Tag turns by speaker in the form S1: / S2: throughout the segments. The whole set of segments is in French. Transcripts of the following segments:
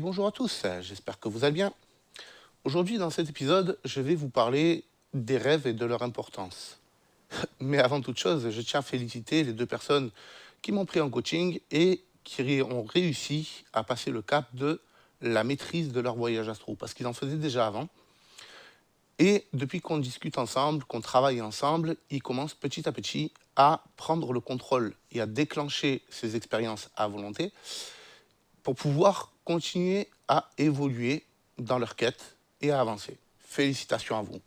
S1: bonjour à tous, j'espère que vous allez bien. Aujourd'hui, dans cet épisode, je vais vous parler des rêves et de leur importance. Mais avant toute chose, je tiens à féliciter les deux personnes qui m'ont pris en coaching et qui ont réussi à passer le cap de la maîtrise de leur voyage astro, parce qu'ils en faisaient déjà avant. Et depuis qu'on discute ensemble, qu'on travaille ensemble, ils commencent petit à petit à prendre le contrôle et à déclencher ces expériences à volonté pour pouvoir continuer à évoluer dans leur quête et à avancer. Félicitations à vous.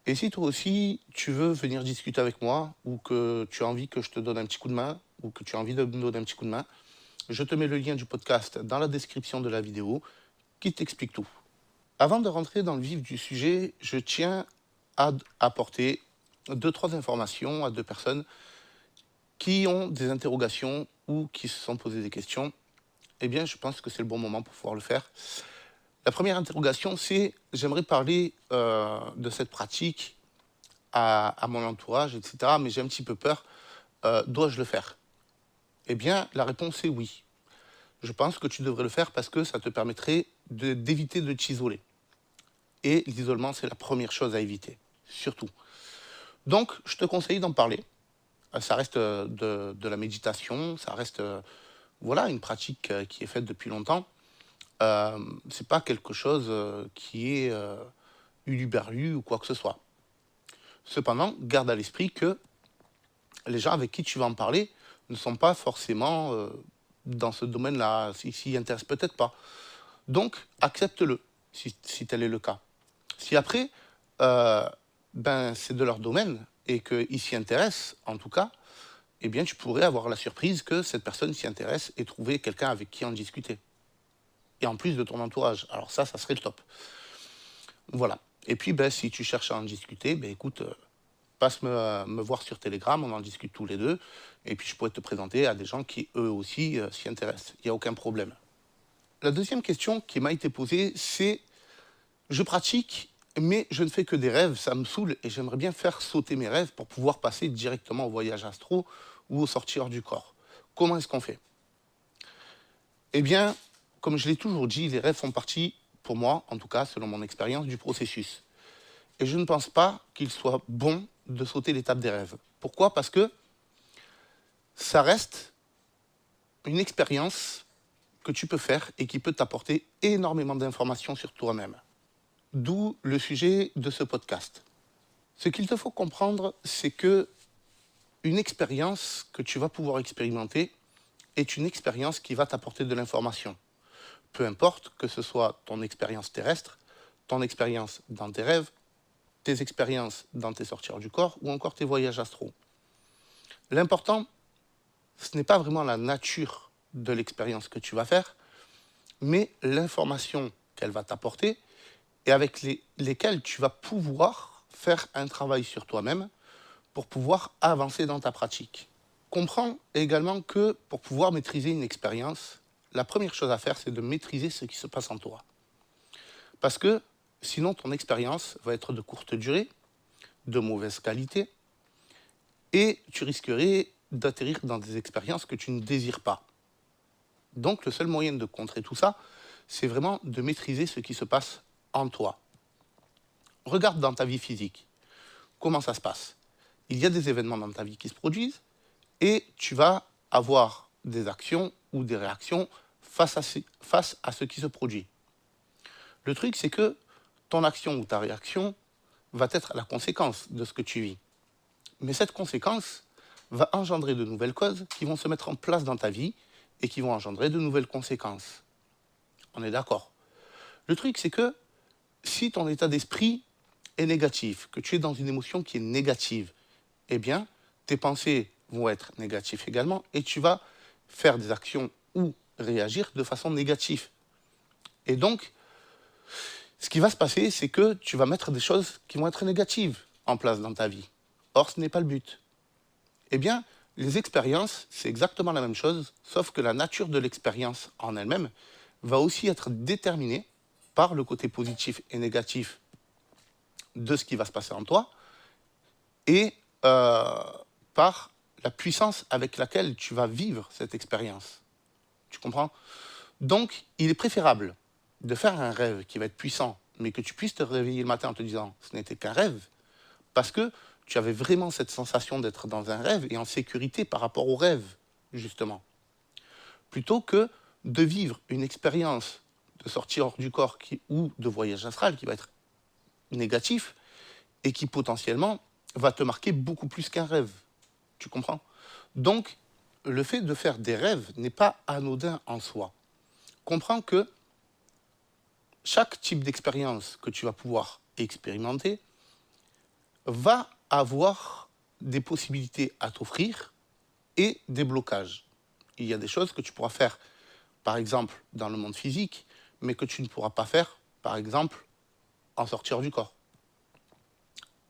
S1: Et si toi aussi, tu veux venir discuter avec moi, ou que tu as envie que je te donne un petit coup de main, ou que tu as envie de me donner un petit coup de main, je te mets le lien du podcast dans la description de la vidéo qui t'explique tout. Avant de rentrer dans le vif du sujet, je tiens à apporter deux, trois informations à deux personnes qui ont des interrogations ou qui se sont posées des questions. Eh bien, je pense que c'est le bon moment pour pouvoir le faire. La première interrogation, c'est j'aimerais parler de cette pratique à mon entourage, etc. Mais j'ai un petit peu peur. Dois-je le faire? Eh bien, la réponse est oui. Je pense que tu devrais le faire parce que ça te permettrait d'éviter de t'isoler. Et l'isolement, c'est la première chose à éviter, surtout. Donc, je te conseille d'en parler. Ça reste de la méditation, ça reste voilà, une pratique qui est faite depuis longtemps. C'est pas quelque chose qui est uluberlu ou quoi que ce soit. Cependant, garde à l'esprit que les gens avec qui tu vas en parler ne sont pas forcément dans ce domaine-là, s'y intéressent peut-être pas. Donc, accepte-le, si tel est le cas. Si après, c'est de leur domaine et qu'ils s'y intéressent, en tout cas, eh bien, tu pourrais avoir la surprise que cette personne s'y intéresse et trouver quelqu'un avec qui en discuter. Et en plus de ton entourage. Alors ça serait le top. Voilà. Et puis, si tu cherches à en discuter, écoute, passe me voir sur Telegram, on en discute tous les deux. Et puis, je pourrais te présenter à des gens qui, eux aussi, s'y intéressent. Il n'y a aucun problème. La deuxième question qui m'a été posée, c'est je pratique, mais je ne fais que des rêves, ça me saoule et j'aimerais bien faire sauter mes rêves pour pouvoir passer directement au voyage astro ou au sortir du corps. Comment est-ce qu'on fait? Eh bien, comme je l'ai toujours dit, les rêves font partie, pour moi, en tout cas, selon mon expérience, du processus. Et je ne pense pas qu'il soit bon de sauter l'étape des rêves. Pourquoi? Parce que ça reste une expérience que tu peux faire et qui peut t'apporter énormément d'informations sur toi-même. D'où le sujet de ce podcast. Ce qu'il te faut comprendre, c'est que une expérience que tu vas pouvoir expérimenter est une expérience qui va t'apporter de l'information. Peu importe que ce soit ton expérience terrestre, ton expérience dans tes rêves, tes expériences dans tes sorties du corps ou encore tes voyages astro. L'important, ce n'est pas vraiment la nature de l'expérience que tu vas faire, mais l'information qu'elle va t'apporter et avec lesquelles tu vas pouvoir faire un travail sur toi-même pour pouvoir avancer dans ta pratique. Comprends également que pour pouvoir maîtriser une expérience, la première chose à faire, c'est de maîtriser ce qui se passe en toi. Parce que sinon, ton expérience va être de courte durée, de mauvaise qualité, et tu risquerais d'atterrir dans des expériences que tu ne désires pas. Donc, le seul moyen de contrer tout ça, c'est vraiment de maîtriser ce qui se passe en toi. Regarde dans ta vie physique. Comment ça se passe? Il y a des événements dans ta vie qui se produisent et tu vas avoir des actions ou des réactions face à ce qui se produit. Le truc, c'est que ton action ou ta réaction va être la conséquence de ce que tu vis. Mais cette conséquence va engendrer de nouvelles causes qui vont se mettre en place dans ta vie et qui vont engendrer de nouvelles conséquences. On est d'accord. Le truc, c'est que si ton état d'esprit est négatif, que tu es dans une émotion qui est négative, eh bien, tes pensées vont être négatives également et tu vas faire des actions ou réagir de façon négative. Et donc, ce qui va se passer, c'est que tu vas mettre des choses qui vont être négatives en place dans ta vie. Or, ce n'est pas le but. Eh bien, les expériences, c'est exactement la même chose, sauf que la nature de l'expérience en elle-même va aussi être déterminée par le côté positif et négatif de ce qui va se passer en toi et par la puissance avec laquelle tu vas vivre cette expérience. Tu comprends? Donc, il est préférable de faire un rêve qui va être puissant, mais que tu puisses te réveiller le matin en te disant ce n'était qu'un rêve, parce que tu avais vraiment cette sensation d'être dans un rêve et en sécurité par rapport au rêve, justement. Plutôt que de vivre une expérience de sortie hors du corps ou de voyage astral qui va être négatif et qui potentiellement va te marquer beaucoup plus qu'un rêve. Tu comprends? Donc, le fait de faire des rêves n'est pas anodin en soi. Comprends que chaque type d'expérience que tu vas pouvoir expérimenter va avoir des possibilités à t'offrir et des blocages. Il y a des choses que tu pourras faire, par exemple, dans le monde physique, mais que tu ne pourras pas faire, par exemple, en sortir du corps.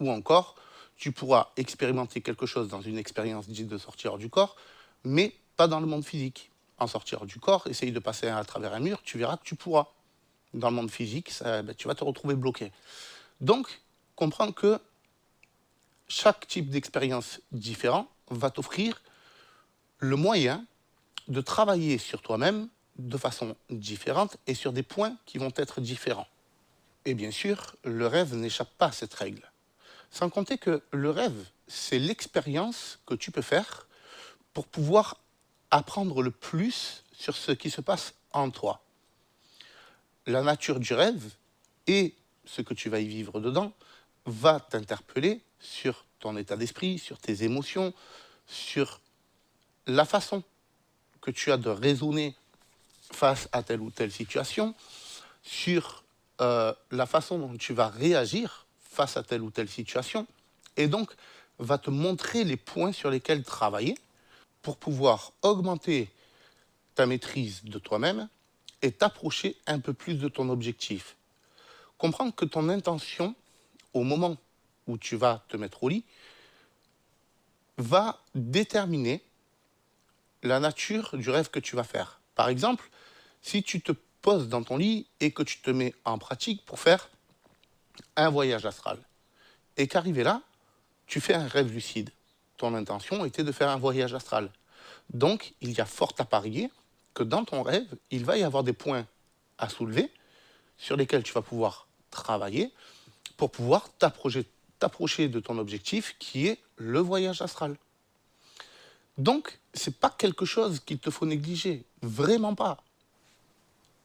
S1: Ou encore, tu pourras expérimenter quelque chose dans une expérience dite de sortir du corps, mais pas dans le monde physique. En sortir du corps, essaye de passer à travers un mur, tu verras que tu pourras. Dans le monde physique, tu vas te retrouver bloqué. Donc, comprends que chaque type d'expérience différent va t'offrir le moyen de travailler sur toi-même de façon différente et sur des points qui vont être différents. Et bien sûr, le rêve n'échappe pas à cette règle. Sans compter que le rêve, c'est l'expérience que tu peux faire pour pouvoir apprendre le plus sur ce qui se passe en toi. La nature du rêve et ce que tu vas y vivre dedans va t'interpeller sur ton état d'esprit, sur tes émotions, sur la façon que tu as de raisonner face à telle ou telle situation, sur la façon dont tu vas réagir face à telle ou telle situation, et donc va te montrer les points sur lesquels travailler pour pouvoir augmenter ta maîtrise de toi-même et t'approcher un peu plus de ton objectif. Comprends que ton intention, au moment où tu vas te mettre au lit, va déterminer la nature du rêve que tu vas faire. Par exemple, si tu te poses dans ton lit et que tu te mets en pratique pour faire un voyage astral, et qu'arrivé là, tu fais un rêve lucide. Ton intention était de faire un voyage astral. Donc, il y a fort à parier que dans ton rêve, il va y avoir des points à soulever sur lesquels tu vas pouvoir travailler pour pouvoir t'approcher de ton objectif qui est le voyage astral. Donc, ce n'est pas quelque chose qu'il te faut négliger, vraiment pas.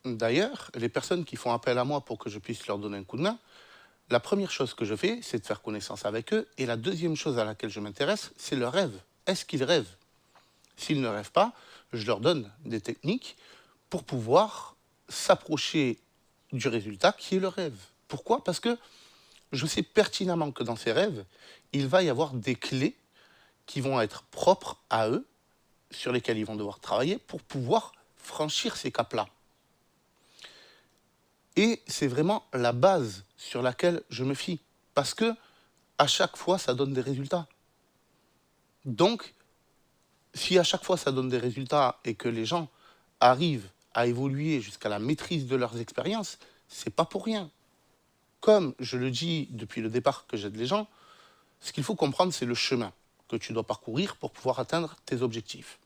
S1: D'ailleurs, les personnes qui font appel à moi pour que je puisse leur donner un coup de main, la première chose que je fais, c'est de faire connaissance avec eux, et la deuxième chose à laquelle je m'intéresse, c'est leur rêve. Est-ce qu'ils rêvent? S'ils ne rêvent pas, je leur donne des techniques pour pouvoir s'approcher du résultat qui est le rêve. Pourquoi? Parce que je sais pertinemment que dans ces rêves, il va y avoir des clés qui vont être propres à eux, sur lesquelles ils vont devoir travailler pour pouvoir franchir ces caps-là. Et c'est vraiment la base sur laquelle je me fie. Parce que à chaque fois, ça donne des résultats. Donc, si à chaque fois ça donne des résultats et que les gens arrivent à évoluer jusqu'à la maîtrise de leurs expériences, c'est pas pour rien. Comme je le dis depuis le départ que j'aide les gens, ce qu'il faut comprendre, c'est le chemin que tu dois parcourir pour pouvoir atteindre tes objectifs.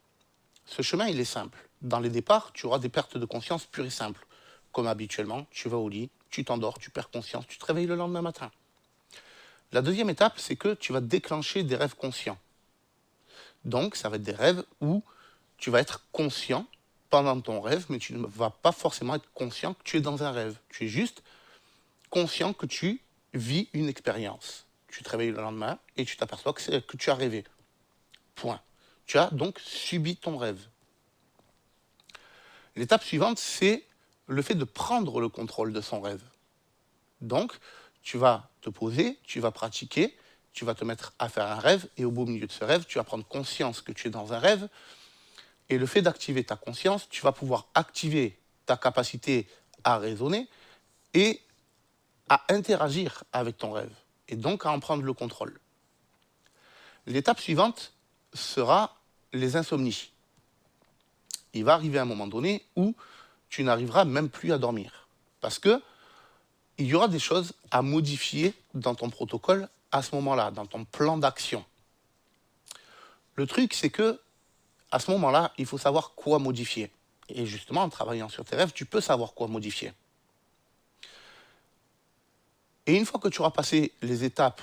S1: Ce chemin, il est simple. Dans les départs, tu auras des pertes de conscience pures et simples. Comme habituellement, tu vas au lit, tu t'endors, tu perds conscience, tu te réveilles le lendemain matin. La deuxième étape, c'est que tu vas déclencher des rêves conscients. Donc, ça va être des rêves où tu vas être conscient pendant ton rêve, mais tu ne vas pas forcément être conscient que tu es dans un rêve. Tu es juste conscient que tu vis une expérience. Tu te réveilles le lendemain et tu t'aperçois que tu as rêvé. Point. Tu as donc subi ton rêve. L'étape suivante, c'est le fait de prendre le contrôle de son rêve. Donc, tu vas te poser, tu vas pratiquer, tu vas te mettre à faire un rêve, et au beau milieu de ce rêve, tu vas prendre conscience que tu es dans un rêve, et le fait d'activer ta conscience, tu vas pouvoir activer ta capacité à raisonner et à interagir avec ton rêve, et donc à en prendre le contrôle. L'étape suivante sera les insomnies. Il va arriver un moment donné où tu n'arriveras même plus à dormir, parce que il y aura des choses à modifier dans ton protocole à ce moment-là, dans ton plan d'action. Le truc, c'est que à ce moment-là, il faut savoir quoi modifier. Et justement, en travaillant sur tes rêves, tu peux savoir quoi modifier. Et une fois que tu auras passé les étapes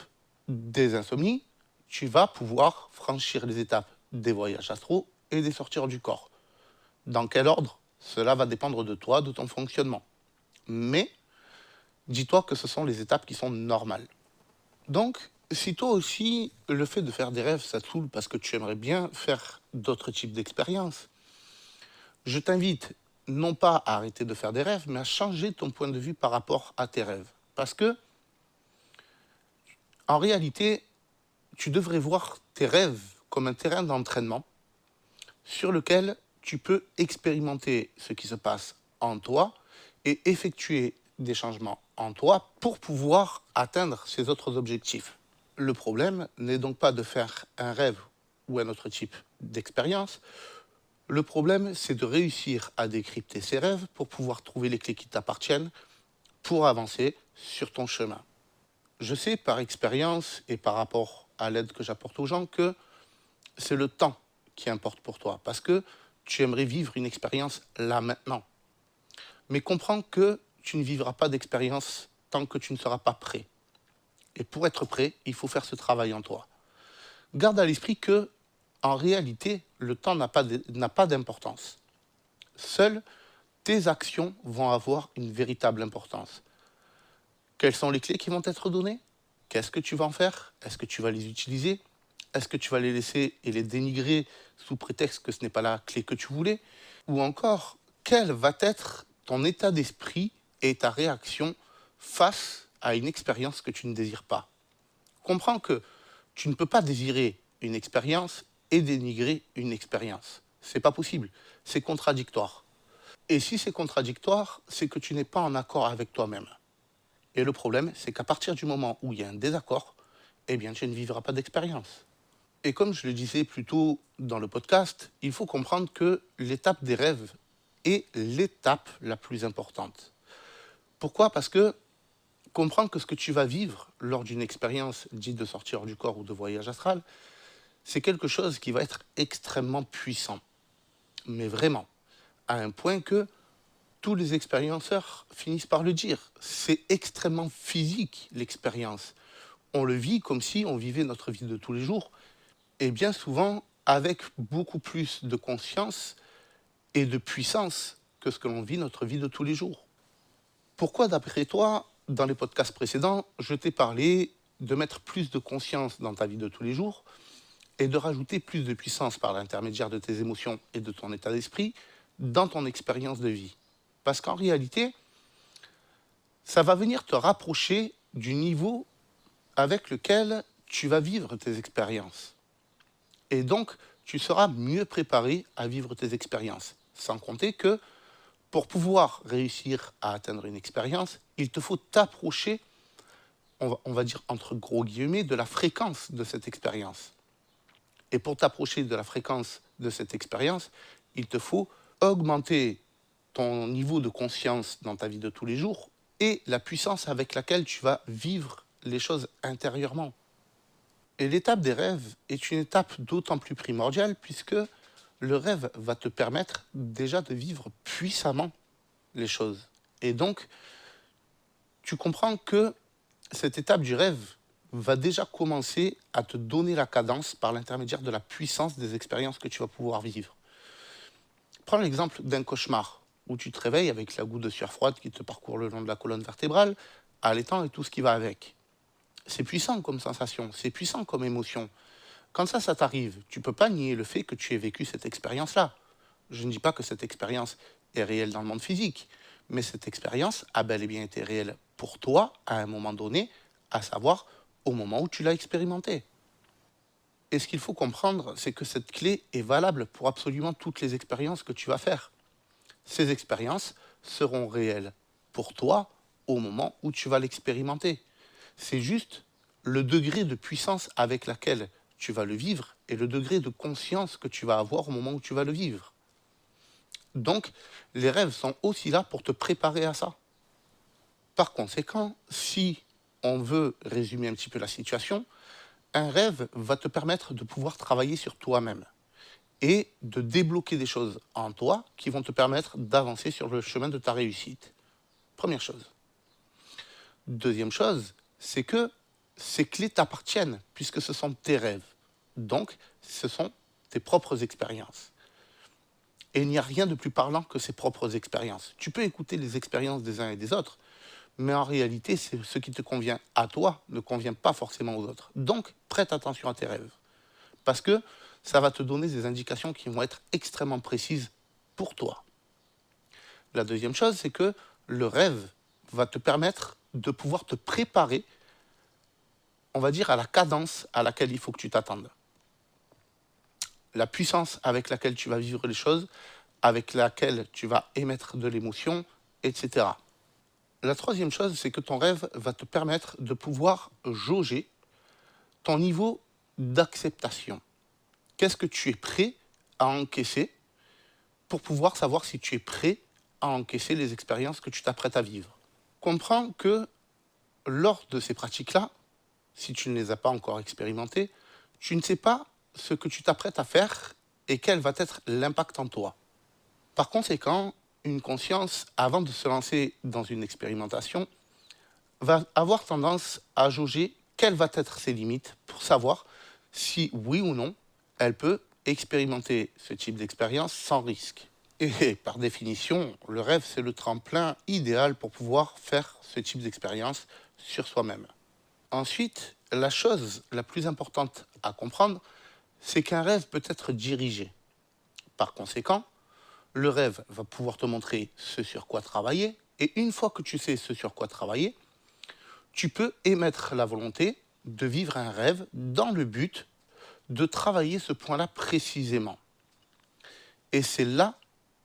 S1: des insomnies, tu vas pouvoir franchir les étapes des voyages astraux et des sorties hors du corps. Dans quel ordre? Cela va dépendre de toi, de ton fonctionnement. Mais dis-toi que ce sont les étapes qui sont normales. Donc, si toi aussi, le fait de faire des rêves, ça te saoule parce que tu aimerais bien faire d'autres types d'expériences, je t'invite non pas à arrêter de faire des rêves, mais à changer ton point de vue par rapport à tes rêves. Parce que, en réalité, tu devrais voir tes rêves comme un terrain d'entraînement sur lequel tu peux expérimenter ce qui se passe en toi et effectuer des changements en toi pour pouvoir atteindre ces autres objectifs. Le problème n'est donc pas de faire un rêve ou un autre type d'expérience. Le problème, c'est de réussir à décrypter ces rêves pour pouvoir trouver les clés qui t'appartiennent pour avancer sur ton chemin. Je sais par expérience et par rapport à l'aide que j'apporte aux gens que c'est le temps qui importe pour toi parce que tu aimerais vivre une expérience là maintenant. Mais comprends que tu ne vivras pas d'expérience tant que tu ne seras pas prêt. Et pour être prêt, il faut faire ce travail en toi. Garde à l'esprit que, en réalité, le temps n'a pas d'importance. Seules tes actions vont avoir une véritable importance. Quelles sont les clés qui vont être données? Qu'est-ce que tu vas en faire? Est-ce que tu vas les utiliser? Est-ce que tu vas les laisser et les dénigrer sous prétexte que ce n'est pas la clé que tu voulais? Ou encore, quel va être ton état d'esprit et ta réaction face à une expérience que tu ne désires pas? Comprends que tu ne peux pas désirer une expérience et dénigrer une expérience. C'est pas possible. C'est contradictoire. Et si c'est contradictoire, c'est que tu n'es pas en accord avec toi-même. Et le problème, c'est qu'à partir du moment où il y a un désaccord, eh bien, tu ne vivras pas d'expérience. Et comme je le disais plus tôt dans le podcast, il faut comprendre que l'étape des rêves est l'étape la plus importante. Pourquoi? Parce que comprendre que ce que tu vas vivre lors d'une expérience dite de sortie hors du corps ou de voyage astral, c'est quelque chose qui va être extrêmement puissant. Mais vraiment, à un point que tous les expérienceurs finissent par le dire. C'est extrêmement physique, l'expérience. On le vit comme si on vivait notre vie de tous les jours, et bien souvent avec beaucoup plus de conscience et de puissance que ce que l'on vit notre vie de tous les jours. Pourquoi, d'après toi, dans les podcasts précédents, je t'ai parlé de mettre plus de conscience dans ta vie de tous les jours et de rajouter plus de puissance par l'intermédiaire de tes émotions et de ton état d'esprit dans ton expérience de vie? Parce qu'en réalité, ça va venir te rapprocher du niveau avec lequel tu vas vivre tes expériences. Et donc, tu seras mieux préparé à vivre tes expériences. Sans compter que pour pouvoir réussir à atteindre une expérience, il te faut t'approcher, on va dire entre gros guillemets, de la fréquence de cette expérience. Et pour t'approcher de la fréquence de cette expérience, il te faut augmenter ton niveau de conscience dans ta vie de tous les jours et la puissance avec laquelle tu vas vivre les choses intérieurement. Et l'étape des rêves est une étape d'autant plus primordiale puisque le rêve va te permettre déjà de vivre puissamment les choses. Et donc, tu comprends que cette étape du rêve va déjà commencer à te donner la cadence par l'intermédiaire de la puissance des expériences que tu vas pouvoir vivre. Prends l'exemple d'un cauchemar où tu te réveilles avec la goutte de sueur froide qui te parcourt le long de la colonne vertébrale, allaitant et tout ce qui va avec. C'est puissant comme sensation, c'est puissant comme émotion. Quand ça t'arrive, tu ne peux pas nier le fait que tu aies vécu cette expérience-là. Je ne dis pas que cette expérience est réelle dans le monde physique, mais cette expérience a bel et bien été réelle pour toi à un moment donné, à savoir au moment où tu l'as expérimentée. Et ce qu'il faut comprendre, c'est que cette clé est valable pour absolument toutes les expériences que tu vas faire. Ces expériences seront réelles pour toi au moment où tu vas l'expérimenter. C'est juste le degré de puissance avec laquelle tu vas le vivre et le degré de conscience que tu vas avoir au moment où tu vas le vivre. Donc, les rêves sont aussi là pour te préparer à ça. Par conséquent, si on veut résumer un petit peu la situation, un rêve va te permettre de pouvoir travailler sur toi-même et de débloquer des choses en toi qui vont te permettre d'avancer sur le chemin de ta réussite. Première chose. Deuxième chose, c'est que ces clés t'appartiennent, puisque ce sont tes rêves. Donc, ce sont tes propres expériences. Et il n'y a rien de plus parlant que ses propres expériences. Tu peux écouter les expériences des uns et des autres, mais en réalité, ce qui te convient à toi ne convient pas forcément aux autres. Donc, prête attention à tes rêves, parce que ça va te donner des indications qui vont être extrêmement précises pour toi. La deuxième chose, c'est que le rêve va te permettre de pouvoir te préparer, on va dire, à la cadence à laquelle il faut que tu t'attendes. La puissance avec laquelle tu vas vivre les choses, avec laquelle tu vas émettre de l'émotion, etc. La troisième chose, c'est que ton rêve va te permettre de pouvoir jauger ton niveau d'acceptation. Qu'est-ce que tu es prêt à encaisser pour pouvoir savoir si tu es prêt à encaisser les expériences que tu t'apprêtes à vivre. Comprends que lors de ces pratiques-là, si tu ne les as pas encore expérimentées, tu ne sais pas ce que tu t'apprêtes à faire et quel va être l'impact en toi. Par conséquent, une conscience, avant de se lancer dans une expérimentation, va avoir tendance à jauger quelles vont être ses limites pour savoir si, oui ou non, elle peut expérimenter ce type d'expérience sans risque. Et par définition, le rêve, c'est le tremplin idéal pour pouvoir faire ce type d'expérience sur soi-même. Ensuite, la chose la plus importante à comprendre, c'est qu'un rêve peut être dirigé. Par conséquent, le rêve va pouvoir te montrer ce sur quoi travailler, et une fois que tu sais ce sur quoi travailler, tu peux émettre la volonté de vivre un rêve dans le but de travailler ce point-là précisément. Et c'est là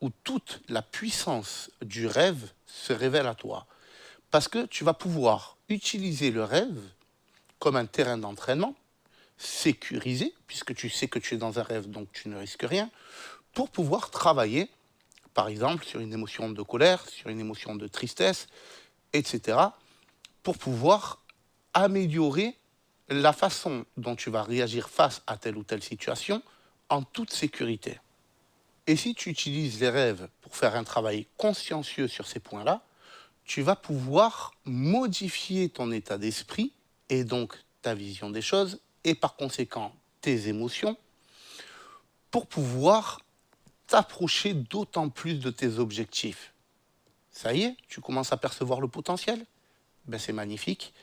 S1: où toute la puissance du rêve se révèle à toi. Parce que tu vas pouvoir utiliser le rêve comme un terrain d'entraînement, sécurisé, puisque tu sais que tu es dans un rêve, donc tu ne risques rien, pour pouvoir travailler, par exemple, sur une émotion de colère, sur une émotion de tristesse, etc., pour pouvoir améliorer la façon dont tu vas réagir face à telle ou telle situation en toute sécurité. Et si tu utilises les rêves pour faire un travail consciencieux sur ces points-là, tu vas pouvoir modifier ton état d'esprit et donc ta vision des choses et par conséquent tes émotions pour pouvoir t'approcher d'autant plus de tes objectifs. Ça y est, tu commences à percevoir le potentiel? Ben, c'est magnifique.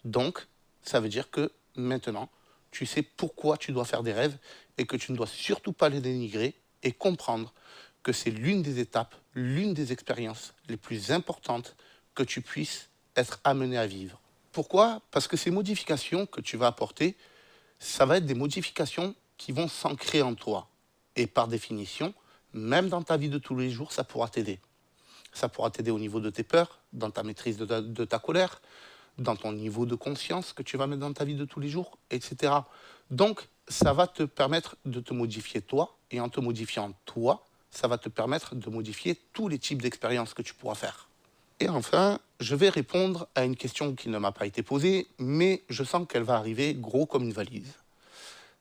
S1: Donc, ça veut dire que maintenant, tu sais pourquoi tu dois faire des rêves et que tu ne dois surtout pas les dénigrer et comprendre que c'est l'une des étapes, l'une des expériences les plus importantes que tu puisses être amené à vivre. Pourquoi? Parce que ces modifications que tu vas apporter, ça va être des modifications qui vont s'ancrer en toi. Et par définition, même dans ta vie de tous les jours, ça pourra t'aider. Ça pourra t'aider au niveau de tes peurs, dans ta maîtrise de ta colère, dans ton niveau de conscience que tu vas mettre dans ta vie de tous les jours, etc. Donc, ça va te permettre de te modifier toi, et en te modifiant toi, ça va te permettre de modifier tous les types d'expériences que tu pourras faire. Et enfin, je vais répondre à une question qui ne m'a pas été posée, mais je sens qu'elle va arriver gros comme une valise.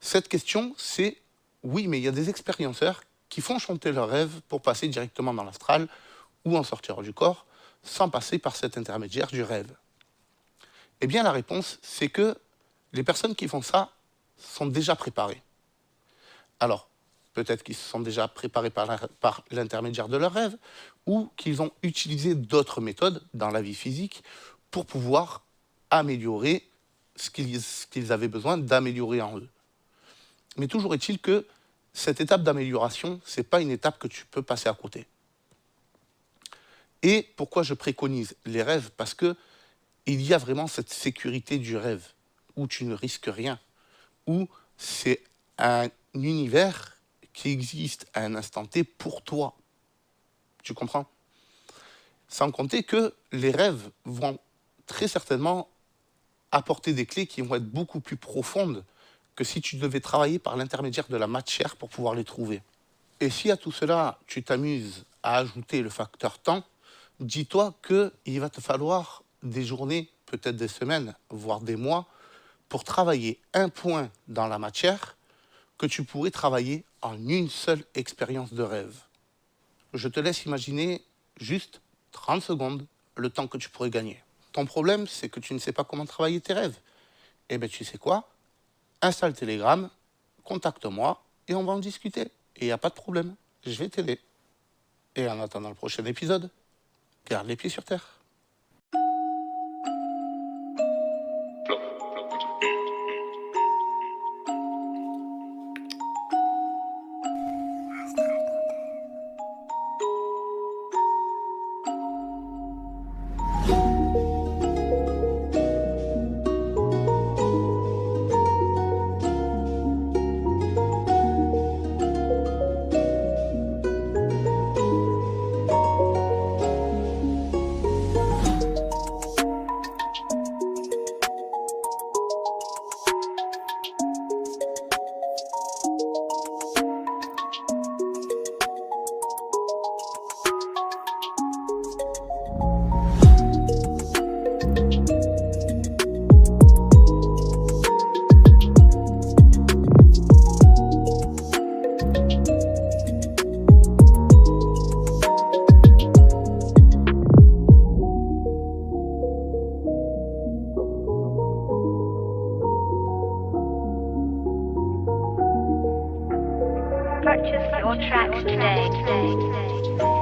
S1: Cette question, c'est, oui, mais il y a des expérienceurs qui font chanter leurs rêves pour passer directement dans l'astral ou en sortir du corps, sans passer par cet intermédiaire du rêve. Eh bien, la réponse, c'est que les personnes qui font ça sont déjà préparées. Alors, peut-être qu'ils se sont déjà préparés par l'intermédiaire de leurs rêves, ou qu'ils ont utilisé d'autres méthodes dans la vie physique pour pouvoir améliorer ce qu'ils avaient besoin d'améliorer en eux. Mais toujours est-il que cette étape d'amélioration, ce n'est pas une étape que tu peux passer à côté. Et pourquoi je préconise les rêves? Parce que il y a vraiment cette sécurité du rêve, où tu ne risques rien, où c'est un univers qui existe à un instant T pour toi. Tu comprends? Sans compter que les rêves vont très certainement apporter des clés qui vont être beaucoup plus profondes que si tu devais travailler par l'intermédiaire de la matière pour pouvoir les trouver. Et si à tout cela, tu t'amuses à ajouter le facteur temps, dis-toi qu'il va te falloir des journées, peut-être des semaines, voire des mois, pour travailler un point dans la matière que tu pourrais travailler en une seule expérience de rêve. Je te laisse imaginer juste 30 secondes le temps que tu pourrais gagner. Ton problème, c'est que tu ne sais pas comment travailler tes rêves. Eh bien, tu sais quoi? Installe Telegram, contacte-moi et on va en discuter. Et il n'y a pas de problème. Je vais t'aider. Et en attendant le prochain épisode, garde les pieds sur terre.
S2: Purchase your tracks today.